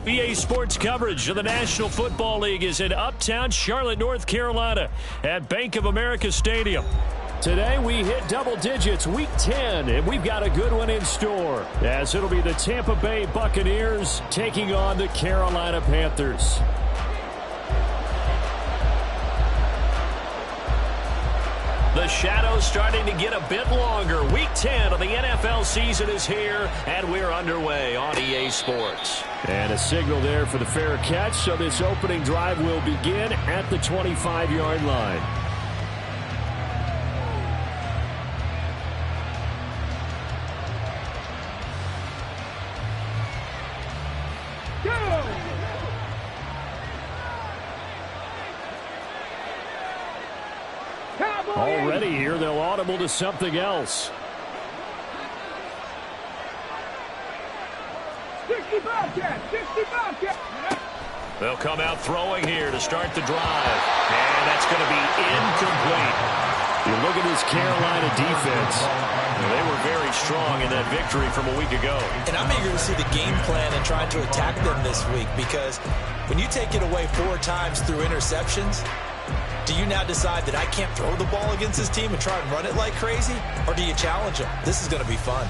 EA Sports coverage of the National Football League is in uptown Charlotte, North Carolina at Bank of America Stadium. Today we hit double digits, week 10, and we've got a good one in store, as it'll be the Tampa Bay Buccaneers taking on the Carolina Panthers. The shadow's starting to get a bit longer. Week 10 of the NFL season is here, and we're underway on EA Sports. And a signal there for the fair catch, so this opening drive will begin at the 25-yard line. Already here, they'll audible to something else. 60 Bobcats, 60 Bobcats. They'll come out throwing here to start the drive. And that's going to be incomplete. You look at this Carolina defense. They were very strong in that victory from a week ago. And I'm eager to see the game plan and trying to attack them this week, because when you take it away 4 times through interceptions, do you now decide that I can't throw the ball against this team and try and run it like crazy? Or do you challenge them? This is going to be fun.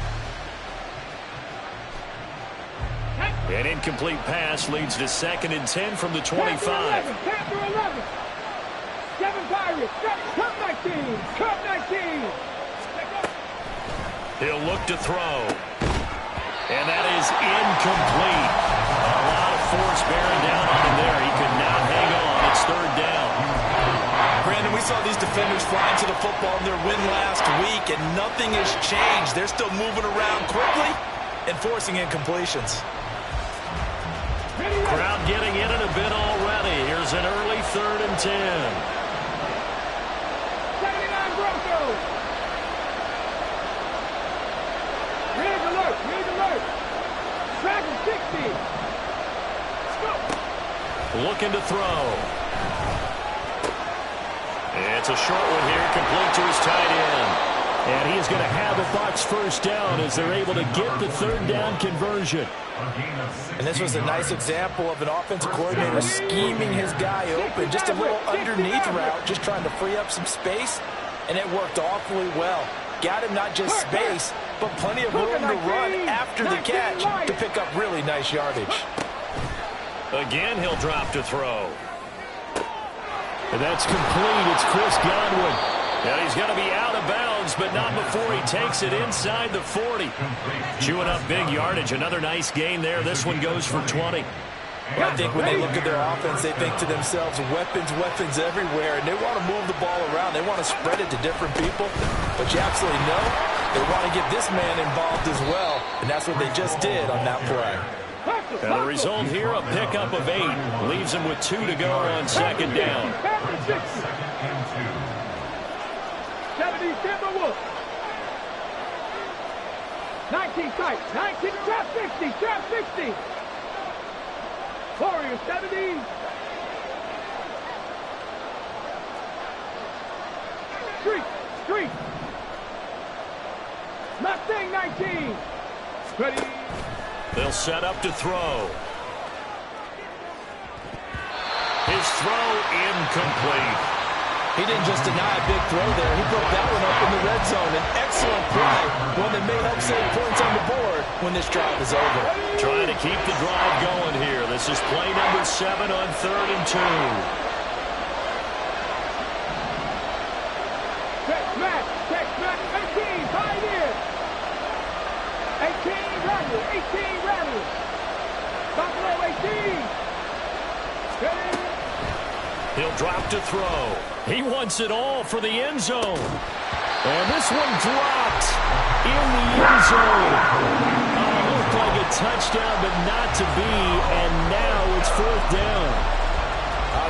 An incomplete pass leads to 2nd and 10 from the 25. Panther 11. 7 Pirates. Cup 19. Cup 19. He'll look to throw. And that is incomplete. A lot of force bearing down on him there. He could not hang on. It's 3rd down. Brandon, we saw these defenders flying to the football in their win last week, and nothing has changed. They're still moving around quickly and forcing incompletions. Crowd getting in it a bit already. Here's an early 3rd and 10. 79 Broncos. Rig alert. Rig alert. Dragon 60. Looking to throw. It's a short one here, complete to his tight end. And he is going to have a Bucs first down as they're able to get the 3rd down conversion. And this was a nice example of an offensive coordinator scheming his guy open. Just a little underneath route, just trying to free up some space. And it worked awfully well. Got him not just space, but plenty of room to run after the catch to pick up really nice yardage. Again, he'll drop to throw. And that's complete. It's Chris Godwin. And he's going to be out of bounds, but not before he takes it inside the 40. Chewing up big yardage. Another nice gain there. This one goes for 20. Well, I think when they look at their offense, they think to themselves, weapons, weapons everywhere, and they want to move the ball around. They want to spread it to different people. But you absolutely know they want to get this man involved as well, and that's what they just did on that play. And the result here, a pickup of 8. Leaves him with 2 to go on 2nd down. 70 Timberwolves. 19 tight. 19 trap 60. Trap 60. Warriors 70. Street. Mustang 19. Ready. They'll set up to throw. His throw incomplete. He didn't just deny a big throw there. He broke that one up in the red zone. An excellent play, one that may help save points on the board when this drive is over. Trying to keep the drive going here. This is play number 7 on 3rd and 2. Tex Mack, 18, tight end. 18, Randall. Buffalo 18. He'll drop to throw. He wants it all for the end zone. And this one dropped in the end zone. Looked like a touchdown, but not to be. And now it's 4th down.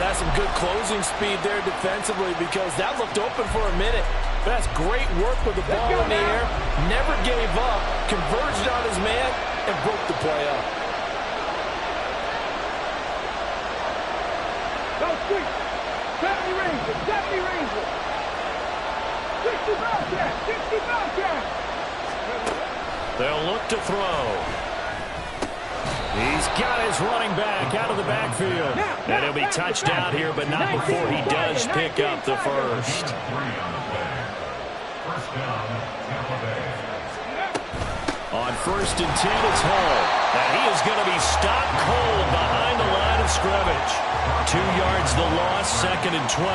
That's some good closing speed there defensively, because that looked open for a minute. But that's great work with the ball in the air. Never gave up. Converged on his man and broke the play up. Go street. 70 Rangers. 60 Bobcats. They'll look to throw. He's got his running back out of the backfield. And he'll be touched down here, but not before he does pick up the first. On 1st and 10, it's Hall. And he is going to be stopped cold behind the line of scrimmage. 2 yards the loss, 2nd and 12.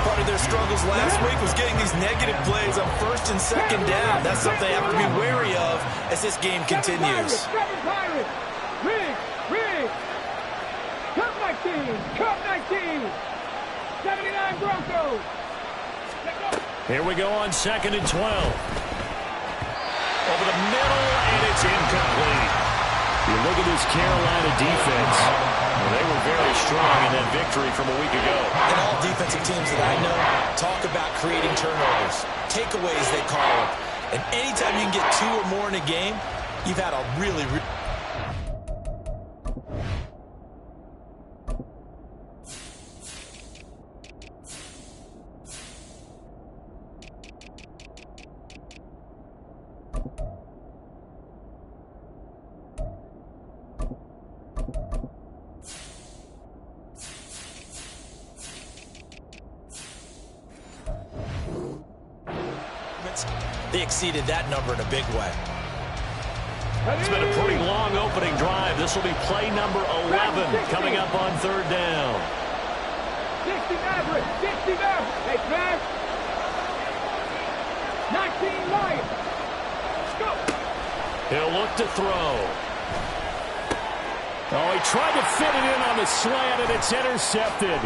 Part of their struggles last week was getting these negative plays on 1st and 2nd down. That's something they have to be wary of as this game continues. Cup 19, 79 Broncos. Here we go on 2nd and 12. Over the middle, and it's incomplete. You look at this Carolina defense. Well, they were very strong in that victory from a week ago. And all defensive teams that I know talk about creating turnovers. Takeaways, they call it. And anytime you can get 2 or more in a game, you've had a really They exceeded that number in a big way. It's been a pretty long opening drive. This will be play number 11 coming up on 3rd down. 60 Maverick. Hey, Trav. 19 Lions. Let's go. He'll look to throw. Oh, he tried to fit it in on the slant, and it's intercepted.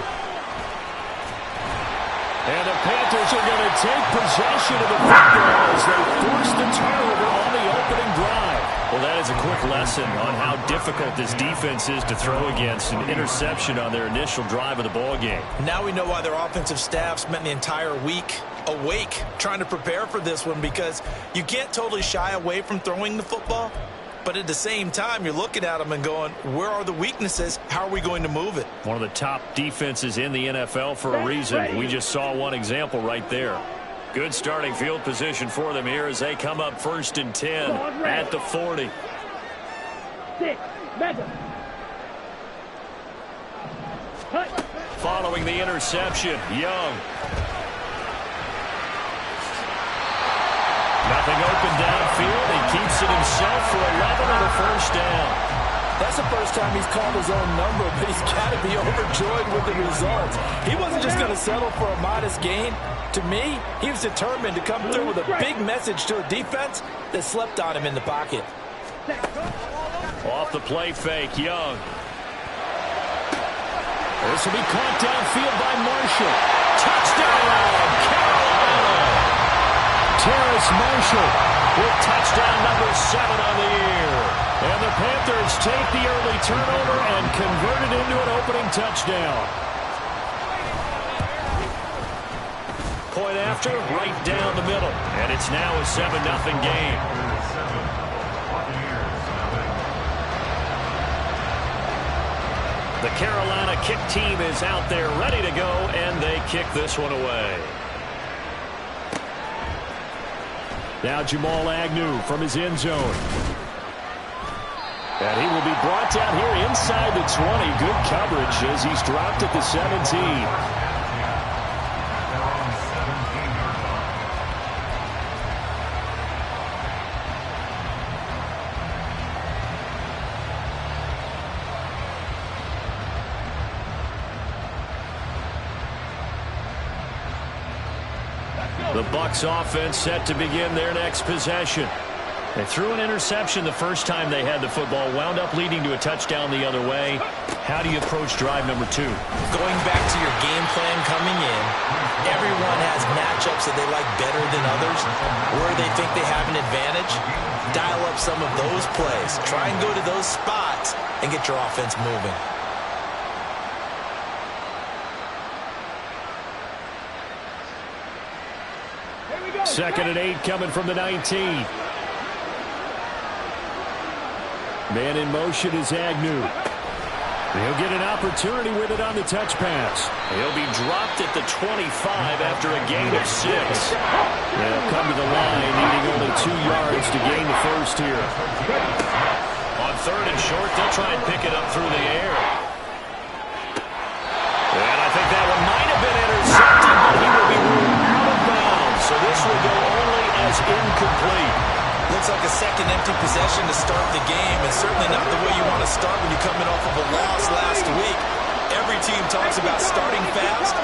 And the Panthers are going to take possession of the football as they force the turnover on the opening drive. Well, that is a quick lesson on how difficult this defense is to throw against. An interception on their initial drive of the ball game. Now we know why their offensive staff spent the entire week awake trying to prepare for this one, because you can't totally shy away from throwing the football. But at the same time, you're looking at them and going, where are the weaknesses? How are we going to move it? One of the top defenses in the NFL for a reason. We just saw one example right there. Good starting field position for them here as they come up 1st and 10 at the 40. 6, Following the interception, Young. Nothing open downfield. He keeps it himself for 11 on the 1st down. That's the first time he's called his own number, but he's got to be overjoyed with the result. He wasn't just going to settle for a modest gain. To me, he was determined to come through with a big message to a defense that slept on him in the pocket. Off the play fake, Young. This will be caught downfield by Marshall. Touchdown, Carolina! Terrace Marshall with touchdown number 7 on the year. And the Panthers take the early turnover and convert it into an opening touchdown. Point after, right down the middle. And it's now a 7-0 game. The Carolina kick team is out there ready to go, and they kick this one away. Now Jamal Agnew from his end zone. And he will be brought down here inside the 20. Good coverage as he's dropped at the 17. The Bucs offense set to begin their next possession. They threw an interception the first time they had the football, wound up leading to a touchdown the other way. How do you approach drive number 2? Going back to your game plan coming in, everyone has matchups that they like better than others. Where they think they have an advantage, dial up some of those plays. Try and go to those spots and get your offense moving. Second and 8 coming from the 19. Man in motion is Agnew. He'll get an opportunity with it on the touch pass. He'll be dropped at the 25 after a gain of 6. They'll come to the line needing only 2 yards to gain the first here. On 3rd and short, they'll try and pick it up through the air. And I think that one might have been intercepted, but he will be ruled out of bounds. So this will go only as incomplete. Looks like a second empty possession to start the game, and certainly not the way you want to start when you're coming off of a loss last week. Every team talks about starting fast.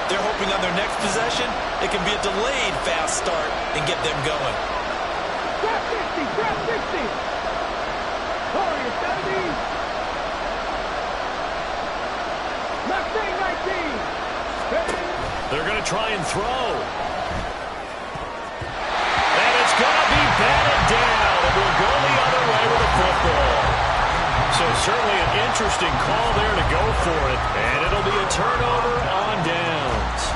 They're hoping on their next possession, it can be a delayed fast start and get them going. Drop 50, drop 50. Warriors 70. Mustang 19. They're going to try and throw. And it's going to be batted down. And we'll go the other way with the football. So certainly an interesting call there to go for it. And it'll be a turnover on downs.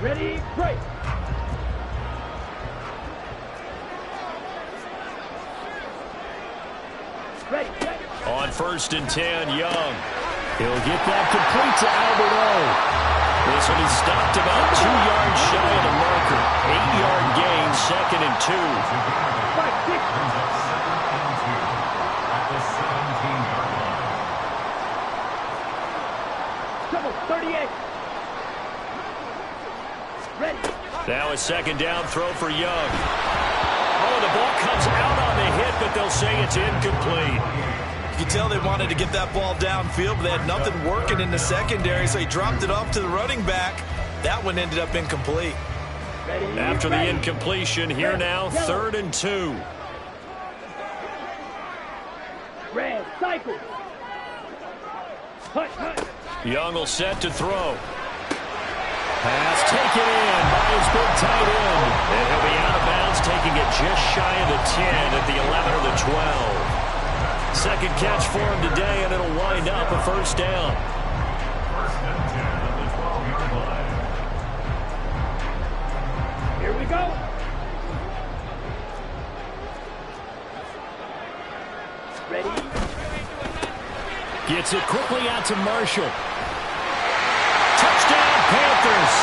Ready, break. Ready, set. On 1st and 10, Young. He'll get that complete to Albert O. This will be stopped about 2 yards shy of the marker. 8-yard gain, 2nd and 2. 38. Ready. Now a 2nd down throw for Young. Oh, the ball comes out on the hit, but they'll say it's incomplete. You can tell they wanted to get that ball downfield, but they had nothing working in the secondary, so he dropped it off to the running back. That one ended up incomplete. After the incompletion, here now, 3rd and 2. Red, cycle. Hut, hut. Young will set to throw. Pass taken in by his big tight end. And he'll be out of bounds, taking it just shy of the 10 at the 11 or the 12. 2nd catch for him today, and it'll wind up a 1st down. Here we go. Ready. Gets it quickly out to Marshall. Touchdown, Panthers.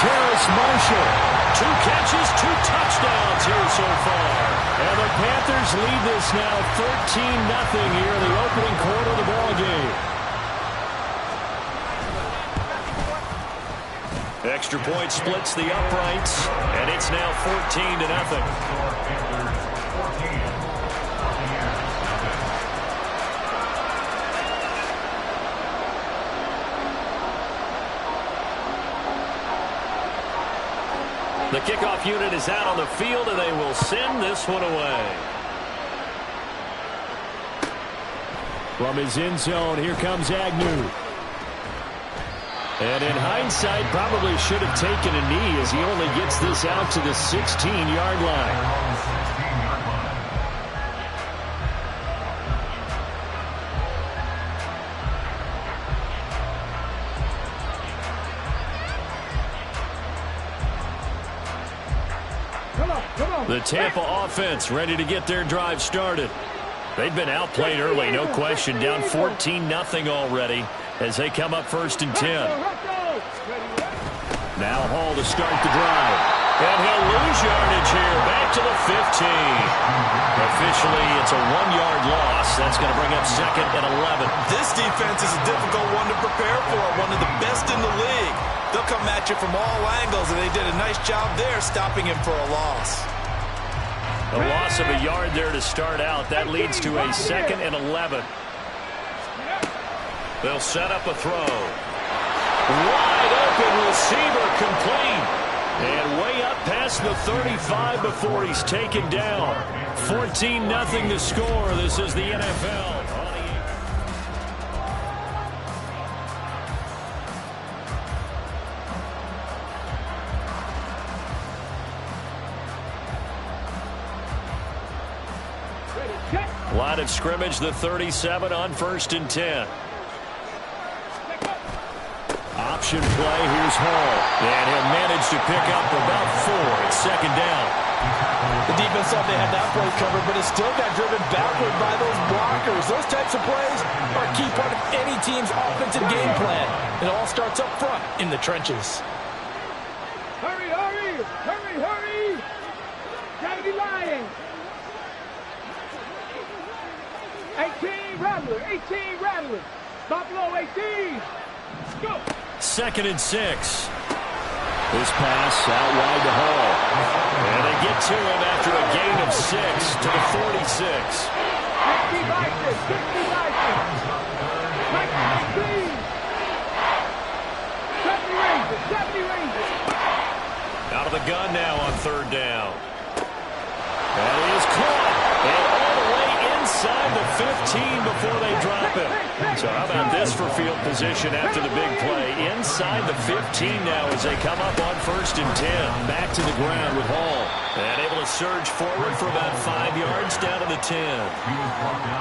Terrace Marshall. 2 catches, 2 touchdowns here so far. And the Panthers lead this now 13-0 here in the opening quarter of the ballgame. Extra point splits the uprights, and it's now 14-0. The kickoff unit is out on the field, and they will send this one away. From his end zone, here comes Agnew. And in hindsight, probably should have taken a knee as he only gets this out to the 16-yard line. The Tampa offense ready to get their drive started. They've been outplayed early, no question, down 14-0 already as they come up 1st and 10. Now Hall to start the drive. And he'll lose yardage here, back to the 15. Officially, it's a 1-yard loss. That's going to bring up 2nd and 11. This defense is a difficult one to prepare for, one of the best in the league. They'll come at you from all angles, and they did a nice job there stopping him for a loss. A loss of a yard there to start out. That leads to a 2nd and 11. They'll set up a throw. Wide open receiver complete. And way up past the 35 before he's taken down. 14-0 to score. This is the NFL. Line of scrimmage, the 37 on 1st and 10. Option play, here's Hall. And he'll manage to pick up about 4. It's 2nd down. The defense thought they had that play covered, but it still got driven backward by those blockers. Those types of plays are a key part of any team's offensive game plan. It all starts up front in the trenches. Hurry, hurry, hurry, hurry. Gotta be lying. 18 Rattler, 18 Rattler. Buffalo 18. Go. 2nd and 6. This pass out wide to Hall. And they get to him after a gain of 6 to the 46. 60 Vikings, 60 Vikings. Mike 19. 70 Rangers, 70 Rangers. Out of the gun now on 3rd down. That is caught. And all the way inside the 15 before they drop it. So how about this for field position after the big play? Inside the 15 now as they come up on 1st and 10. Back to the ground with Hall. And able to surge forward for about 5 yards down to the 10.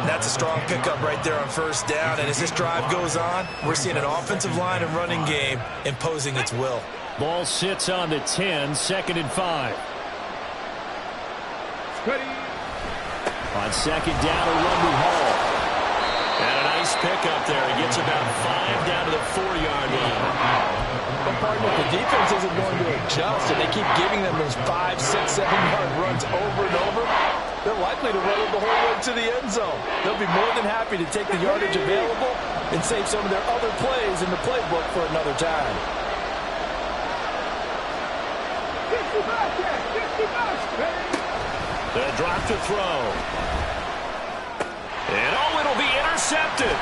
That's a strong pickup right there on 1st down. And as this drive goes on, we're seeing an offensive line and running game imposing its will. Ball sits on the 10, 2nd and 5. Ready. On 2nd down, a run to Hall. And a nice pickup there. He gets about 5 down to the 4-yard line. But partner, the defense isn't going to adjust, and they keep giving them those 5, 6, 7-yard runs over and over. They're likely to run it the whole way to the end zone. They'll be more than happy to take the yardage available and save some of their other plays in the playbook for another time. 60 Bobcats, 60 Bobcats. The drop to throw. And it'll be intercepted.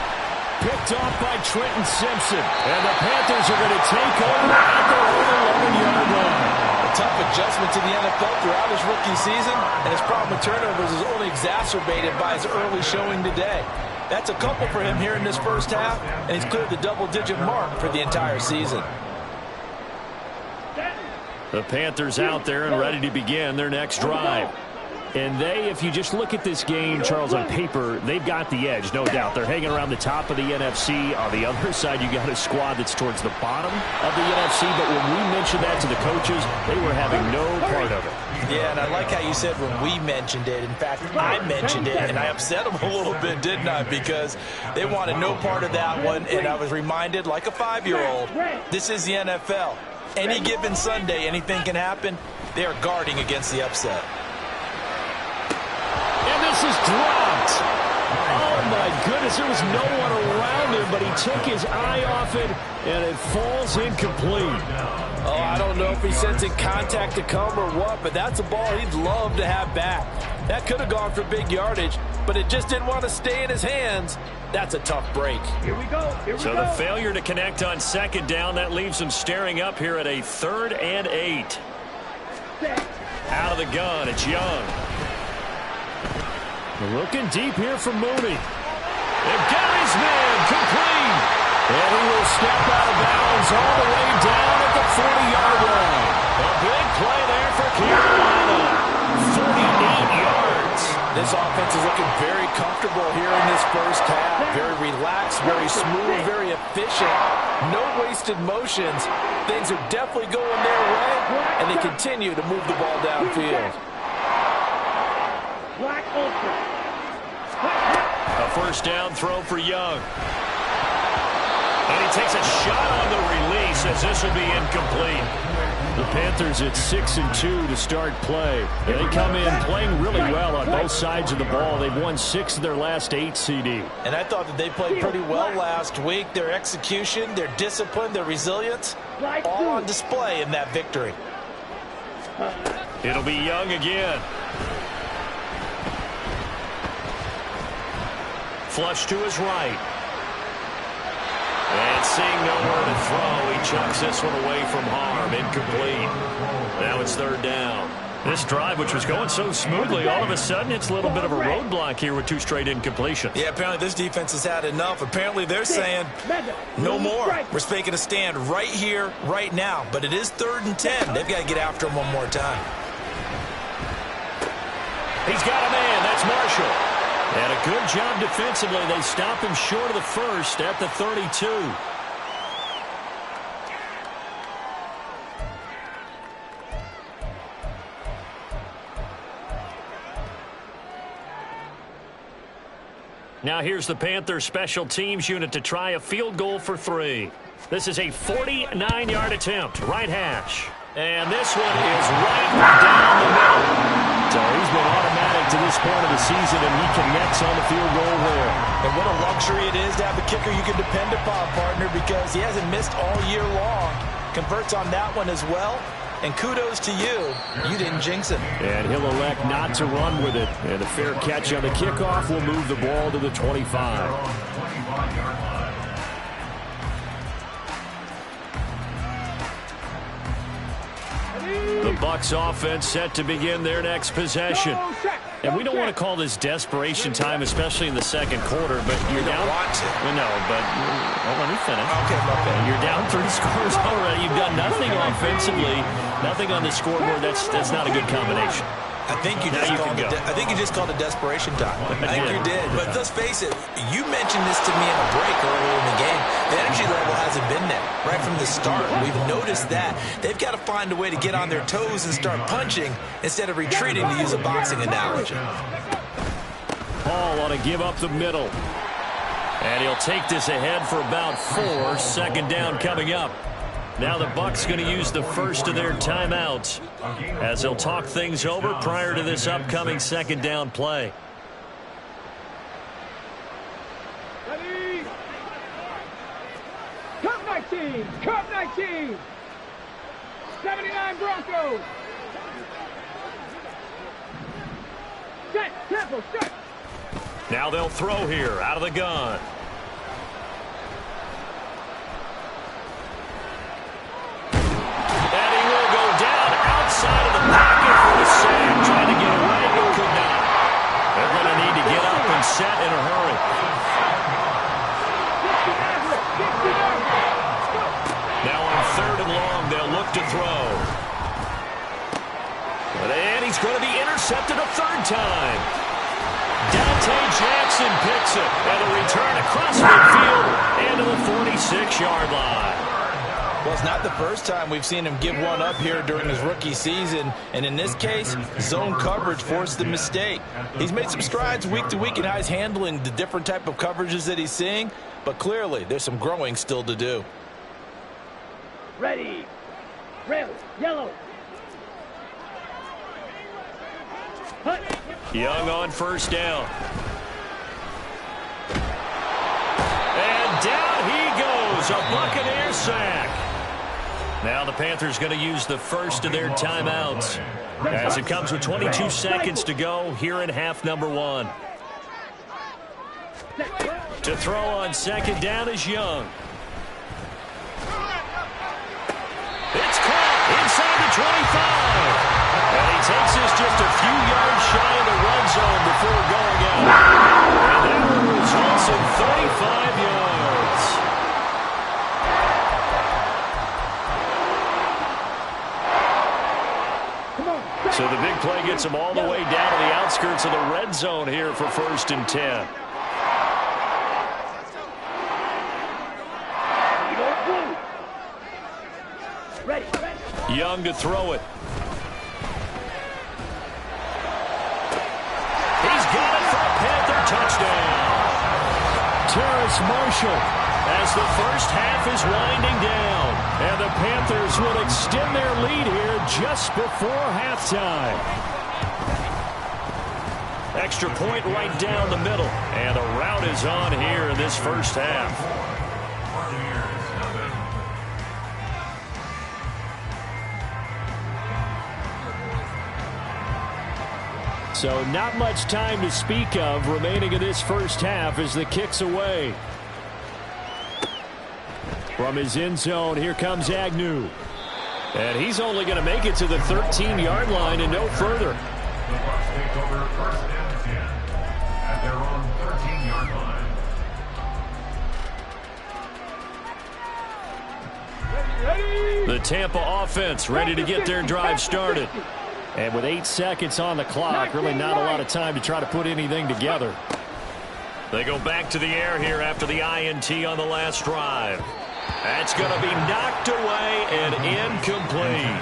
Picked off by Trenton Simpson. And the Panthers are going to take over at their own 11-yard line. A tough adjustment to the NFL throughout his rookie season, and his problem with turnovers is only exacerbated by his early showing today. That's a couple for him here in this first half, and he's cleared the double-digit mark for the entire season. The Panthers out there and ready to begin their next drive. And they, if you just look at this game, Charles, on paper, they've got the edge, no doubt. They're hanging around the top of the NFC. On the other side, you got a squad that's towards the bottom of the NFC. But when we mentioned that to the coaches, they were having no part of it. Yeah, and I like how you said when we mentioned it. In fact, I mentioned it, and I upset them a little bit, didn't I? Because they wanted no part of that one, and I was reminded, like a 5-year-old, this is the NFL. Any given Sunday, anything can happen. They are guarding against the upset. This is dropped. Oh, my goodness. There was no one around him, but he took his eye off it, and it falls incomplete. Oh, I don't know if he's sensing contact to come or what, but that's a ball he'd love to have back. That could have gone for big yardage, but it just didn't want to stay in his hands. That's a tough break. Here we go. Here we so go. The failure to connect on 2nd down, that leaves him staring up here at a 3rd and 8. Out of the gun, it's Young. Looking deep here for Mooney. And got his man complete. And he will step out of bounds all the way down at the 40-yard line. A big play there for Carolina. 48 yards. This offense is looking very comfortable here in this first half. Very relaxed, very smooth, very efficient. No wasted motions. Things are definitely going their way, and they continue to move the ball downfield. Black Ultra. A 1st down throw for Young. And he takes a shot on the release as this will be incomplete. The Panthers at 6-2 to start play. And they come in playing really well on both sides of the ball. They've won 6 of their last 8 CD. And I thought that they played pretty well last week. Their execution, their discipline, their resilience, all on display in that victory. It'll be Young again. Flush to his right. And seeing nowhere to throw, he chucks this one away from harm. Incomplete. Now it's 3rd down. This drive, which was going so smoothly, all of a sudden it's a little bit of a roadblock here with 2 straight incompletions. Yeah, apparently this defense has had enough. Apparently they're saying, no more. We're making a stand right here, right now. But it is 3rd and 10. They've got to get after him one more time. He's got a man. That's Marshall. And a good job defensively. They stop him short of the 1st at the 32. Now here's the Panthers special teams unit to try a field goal for 3. This is a 49-yard attempt, right hash. And this one is right down the middle. So he's been automatic to this point of the season, and he connects on the field goal there. And what a luxury it is to have a kicker you can depend upon, partner, because he hasn't missed all year long. Converts on that one as well. And kudos to you. You didn't jinx him. And he'll elect not to run with it. And a fair catch on the kickoff will move the ball to the 25. The Bucs offense set to begin their next possession. And we don't want to call this desperation time, especially in the second quarter, but you're down. No, but let me finish. Okay. You're down 3 scores already. You've done nothing offensively, nothing on the scoreboard. That's not a good combination. I think you just called it desperation time. I think you did. But let's face it, you mentioned this to me in a break earlier in the game. The energy level hasn't been there right from the start. We've noticed that. They've got to find a way to get on their toes and start punching instead of retreating, to use a boxing analogy. Paul on a give up the middle. And he'll take this ahead for about 4. Second down coming up. Now the Bucs going to use the first of their timeouts as they'll talk things over prior to this upcoming second down play. Ready? Cup 19! Cup 19! 79 Broncos! Set! Tempo! Set! Now they'll throw here out of the gun. Outside of the pocket for the sack, trying to get away, but could not. They're going to need to get up and set in a hurry. Now on 3rd and long, they'll look to throw. And he's going to be intercepted a 3rd time. Dante Jackson picks it, and a return across midfield and to the 46-yard line. Well, it's not the first time we've seen him give one up here during his rookie season. And in this case, zone coverage forced the mistake. He's made some strides week to week in how he's handling the different type of coverages that he's seeing. But clearly, there's some growing still to do. Ready. Red. Yellow. Hut. Young on first down. And down he goes. A Buccaneer sack. Now the Panthers going to use the first of their timeouts as it comes with 22 seconds to go here in half number 1. To throw on second down is Young. It's caught inside the 25. And he takes this just a few yards shy of the red zone before going out. And that one results in 35 yards. So the big play gets him all the way down to the outskirts of the red zone here for 1st and 10. Young to throw it. He's got it for a Panther touchdown. Terrace Marshall as the first half is winding down. And the Panthers will extend their lead here just before halftime. Extra point right down the middle. And the route is on here in this first half. So not much time to speak of remaining in this first half as the kick's away. From his end zone, here comes Agnew. And he's only going to make it to the 13-yard line and no further. The Bucs take over 1st and 10 at their own 13-yard line. The Tampa offense ready to get their drive started. And with 8 seconds on the clock, really not a lot of time to try to put anything together. They go back to the air here after the INT on the last drive. That's going to be knocked away and incomplete.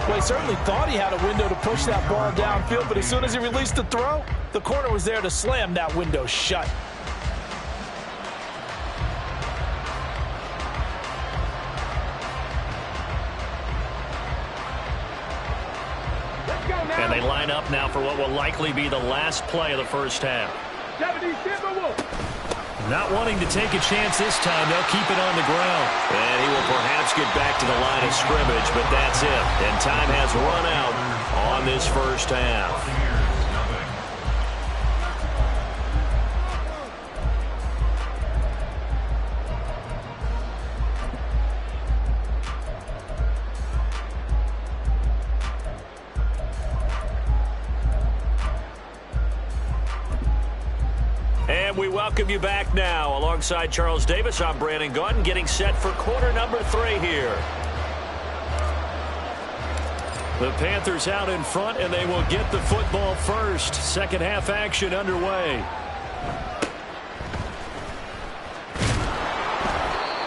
Well, he certainly thought he had a window to push that ball downfield, but as soon as he released the throw, the corner was there to slam that window shut. And they line up now for what will likely be the last play of the first half. 70 Timberwolves. Not wanting to take a chance this time, they'll keep it on the ground. And he will perhaps get back to the line of scrimmage, but that's it. And time has run out on this first half. And we welcome you back now. Alongside Charles Davis, I'm Brandon Gaudin, getting set for quarter number 3 here. The Panthers out in front, and they will get the football first. Second half action underway.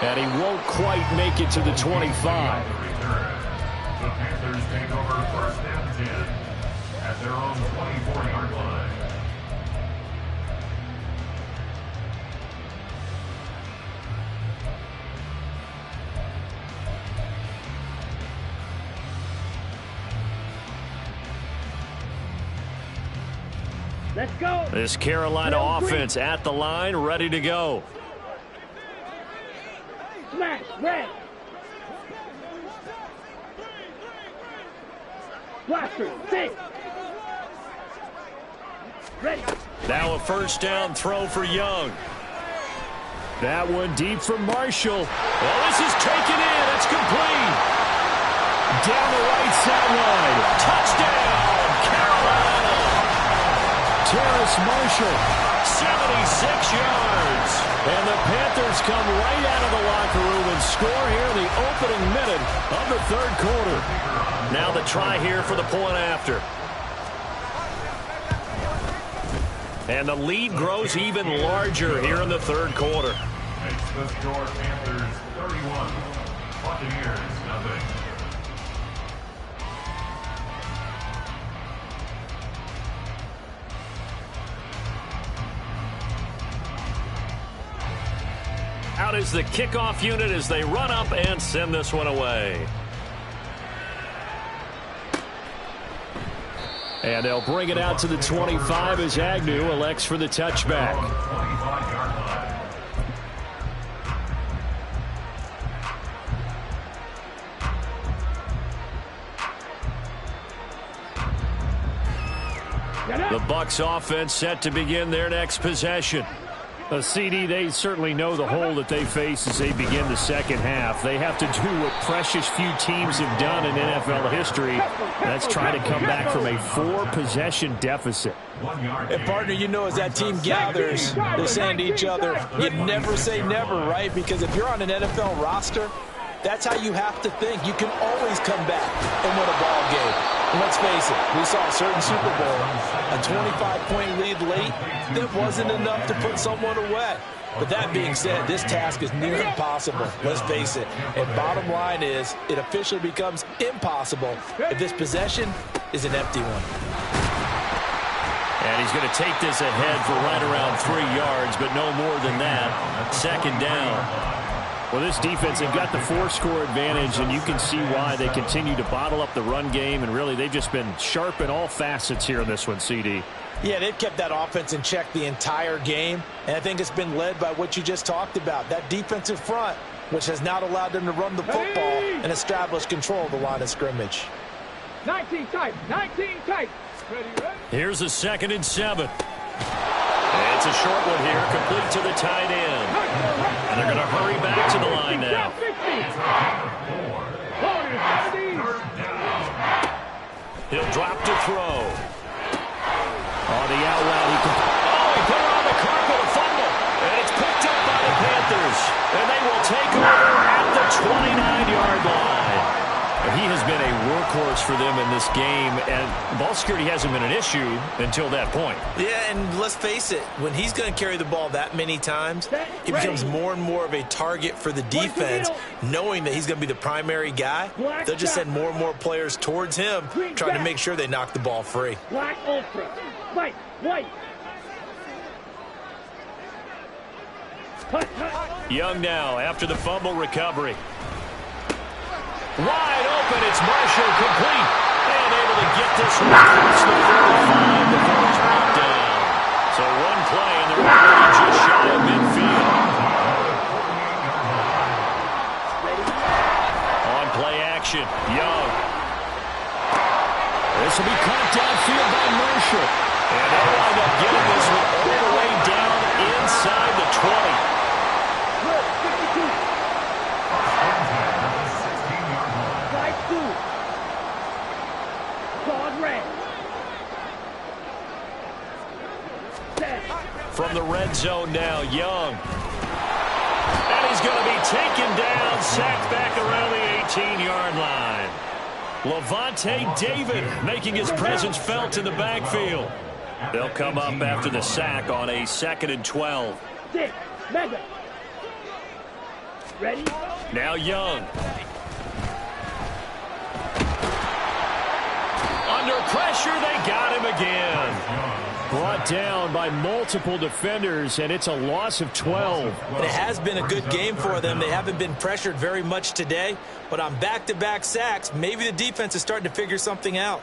And he won't quite make it to the 25. The Panthers take over first and 10 at their own 24-yard line. Let's go. This Carolina offense at the line, ready to go. Smash, red. Blaster, 6. Ready. Now a first down throw for Young. That one deep from Marshall. Well, this is taken in. It's complete. Down the right sideline. Touchdown, Carolina. Terrace Marshall, 76 yards. And the Panthers come right out of the locker room and score here in the opening minute of the third quarter. Now the try here for the point after. And the lead grows even larger here in the third quarter. Makes the score Panthers 31, Buccaneers nothing. Out is the kickoff unit as they run up and send this one away. And they'll bring it out to the 25 as Agnew elects for the touchback. 25-yard line. The Bucs offense set to begin their next possession. A CD, they certainly know the hole that they face as they begin the second half. They have to do what precious few teams have done in NFL history. That's try to come back from a 4-possession deficit. And partner, you know, as that team gathers, they're saying to each other, you never say never, right? Because if you're on an NFL roster, that's how you have to think. You can always come back and win a ball game. And let's face it, we saw a certain Super Bowl, a 25-point lead late, that wasn't enough to put someone away. But that being said, this task is near impossible. Let's face it. And bottom line is, it officially becomes impossible if this possession is an empty one. And he's going to take this ahead for right around 3 yards, but no more than that. Second down. Well, this defense, they've got the 4-score advantage, and you can see why they continue to bottle up the run game, and really they've just been sharp in all facets here in this one, CD. Yeah, they've kept that offense in check the entire game, and I think it's been led by what you just talked about, that defensive front, which has not allowed them to run the football and establish control of the line of scrimmage. 19 tight, 19 tight. Ready, ready. Here's a 2nd and 7. It's a short one here, complete to the tight end. And they're going to hurry back to the line now. He'll drop to throw. On the out route, he put it on the carpet, a fumble. And it's picked up by the Panthers. And they will take over at the 29-yard line. He has been a workhorse for them in this game, and ball security hasn't been an issue until that point. Yeah, and let's face it, when he's going to carry the ball that many times, it becomes more and more of a target for the defense, knowing that he's going to be the primary guy. They'll just send more and more players towards him, trying to make sure they knock the ball free. Black ultra. White, white. Young now after the fumble recovery. Wide open, it's Marshall complete. unable to get this one across the 45 before he's brought down. So one play, and they're already just shy of midfield. On play action, Young. This will be caught downfield by Marshall. And they wind up getting this one all the way down inside the 20. Good, 52. Side 2. Guard red. 10. From the red zone now, Young. And he's going to be taken down, sacked back around the 18-yard line. Lavonte David making his presence felt in the backfield. They'll come up after the sack on a 2nd and 12. 6. Mega. Ready? Now Young. Under pressure, they got him again. Brought down by multiple defenders, and it's a loss of 12. And it has been a good game for them. They haven't been pressured very much today, but on back-to-back sacks, maybe the defense is starting to figure something out.